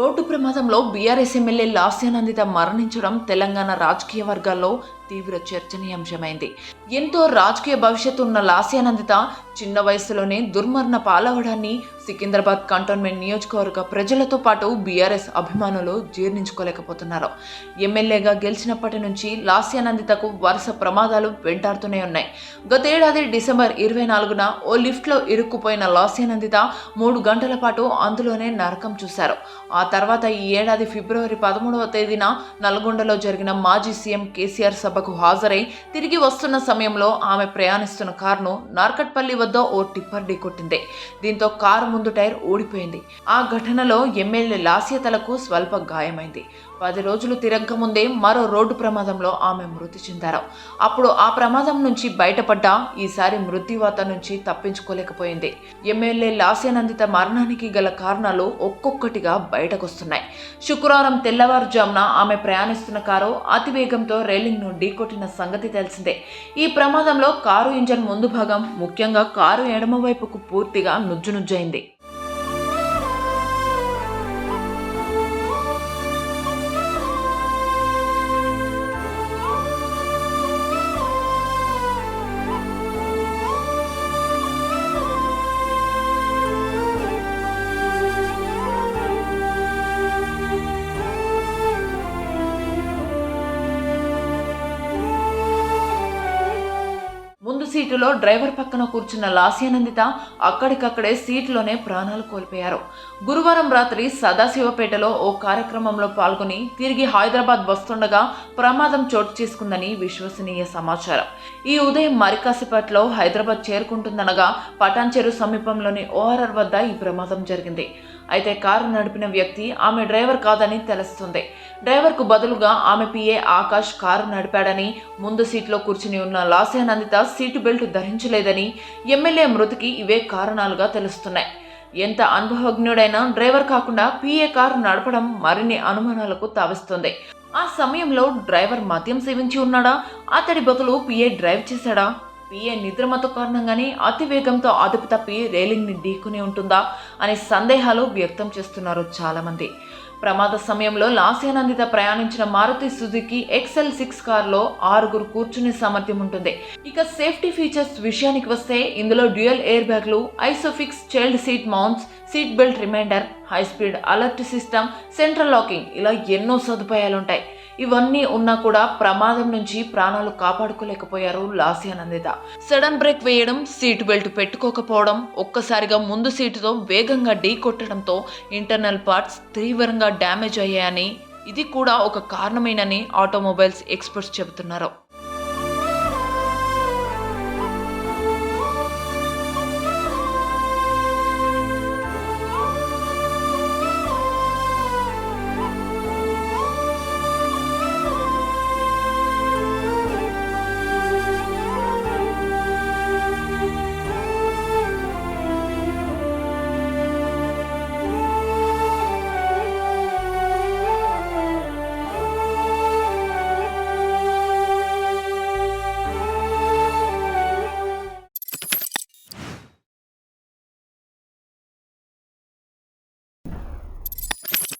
Road ప్రమాదంలో BRS MLA Lasya Nanditha మరణించడం తెలంగాణ రాజకీయ వర్గాల్లో తీవ్ర చర్చనీయాంశమైంది. ఎంతో రాజకీయ భవిష్యత్తు ఉన్న లాస్యానందిత చిన్న వయసులోనే దుర్మరణ పాలవడాన్ని సికింద్రాబాద్ కంటోన్మెంట్ నియోజకవర్గ ప్రజలతో పాటు బీఆర్ఎస్ అభిమానులు జీర్ణించుకోలేకపోతున్నారు. ఎమ్మెల్యేగా గెలిచినప్పటి నుంచి లాస్యానందితకు వరుస ప్రమాదాలు వెంటాడుతూనే ఉన్నాయి. గతేడాది డిసెంబర్ 24న ఓ లిఫ్ట్లో ఇరుక్కుపోయిన లాస్యానందిత 3 గంటల పాటు అందులోనే నరకం చూశారు. ఆ తర్వాత ఈ ఏడాది ఫిబ్రవరి 13వ తేదీన నల్గొండలో జరిగిన మాజీ సీఎం కేసీఆర్ సభకు హాజరై తిరిగి వస్తున్న సమయంలో ఆమె ప్రయాణిస్తున్న కారును నార్కట్పల్లి వద్ద ఓ టిప్పర్ ఢీకొట్టింది. దీంతో కారు ముందు టైర్ ఊడిపోయింది. ఆ ఘటనలో ఎమ్మెల్యే లాస్యతలకు స్వల్ప గాయమైంది. 10 రోజులు తిరగకముందే మరో రోడ్డు ప్రమాదంలో ఆమె మృతి చెందారు. అప్పుడు ఆ ప్రమాదం నుంచి బయటపడ్డా ఈసారి మృత్యువాత నుంచి తప్పించుకోలేకపోయింది. ఎమ్మెల్యే లాస్యానందిత మరణానికి గల కారణాలు ఒక్కొక్కటిగా బయటకొస్తున్నాయి. శుక్రవారం తెల్లవారుజామున ఆమె ప్రయాణిస్తున్న కారు అతివేగంతో రైలింగ్ ను ఢీకొట్టిన సంగతి తెలిసిందే. ఈ ప్రమాదంలో కారు ఇంజన్ ముందు భాగం, ముఖ్యంగా కారు ఎడమ వైపుకు పూర్తిగా నుజ్జునుజ్జైంది. ముందు సీటులో డ్రైవర్ పక్కన కూర్చున్న లాస్యానందిత అక్కడికక్కడే సీటులోనే ప్రాణాలు కోల్పోయారు. గురువారం రాత్రి సదాశివపేటలో ఓ కార్యక్రమంలో పాల్గొని తిరిగి హైదరాబాద్ వస్తుండగా ప్రమాదం చోటు చేసుకుందని విశ్వసనీయ సమాచారం. ఈ ఉదయం మరికాసేపట్లో హైదరాబాద్ చేరుకుంటుందనగా పటాన్చెరు సమీపంలోని ఓఆర్ఆర్ వద్ద ఈ ప్రమాదం జరిగింది. అయితే కారు నడిపిన వ్యక్తి ఆమె డ్రైవర్ కాదని తెలుస్తుంది. డ్రైవర్కు బదులుగా ఆమె పిఏ ఆకాష్ కారు నడిపాడని, ముందు సీట్లో కూర్చుని ఉన్న లాస్యానందిత సీటు బెల్ట్ ధరించలేదని, ఎమ్మెల్యే మృతికి ఇవే కారణాలుగా తెలుస్తున్నాయి. ఎంత అనుభవజ్ఞుడైనా డ్రైవర్ కాకుండా పిఏ కారు నడపడం మరిన్ని అనుమానాలకు తావిస్తుంది. ఆ సమయంలో డ్రైవర్ మద్యం సేవించి ఉన్నాడా? అతడి బదులు పిఏ డ్రైవ్ చేశాడా? పిఏ నిద్రమత్తు కారణంగానే అతి వేగంతో అదుపు తప్పి రైలింగ్ ని ఢీకొని ఉంటుందా అనే సందేహాలు వ్యక్తం చేస్తున్నారు చాలామంది. ప్రమాద సమయంలో లాస్యానందిత ప్రయాణించిన మారుతి సుజుకి XL6 కారులో 6 కూర్చునే సామర్థ్యం ఉంటుంది. ఇక సేఫ్టీ ఫీచర్స్ విషయానికి వస్తే ఇందులో డ్యూయల్ ఎయిర్ బ్యాగ్లు, ISOFIX child seat mounts, seat belt reminder, high speed alert system, central locking ఇలా ఎన్నో సదుపాయాలుంటాయి. ఇవన్నీ ఉన్నా కూడా ప్రమాదం నుంచి ప్రాణాలు కాపాడుకోలేకపోయారు లాస్యానందిత. సడన్ బ్రేక్ వేయడం, సీటు బెల్ట్ పెట్టుకోకపోవడం, ఒక్కసారిగా ముందు సీటుతో వేగంగా ఢీ కొట్టడంతో ఇంటర్నల్ పార్ట్స్ తీవ్రంగా డ్యామేజ్ అయ్యాయని, ఇది కూడా ఒక కారణమేనని ఆటోమొబైల్స్ ఎక్స్పర్ట్స్ చెబుతున్నారు.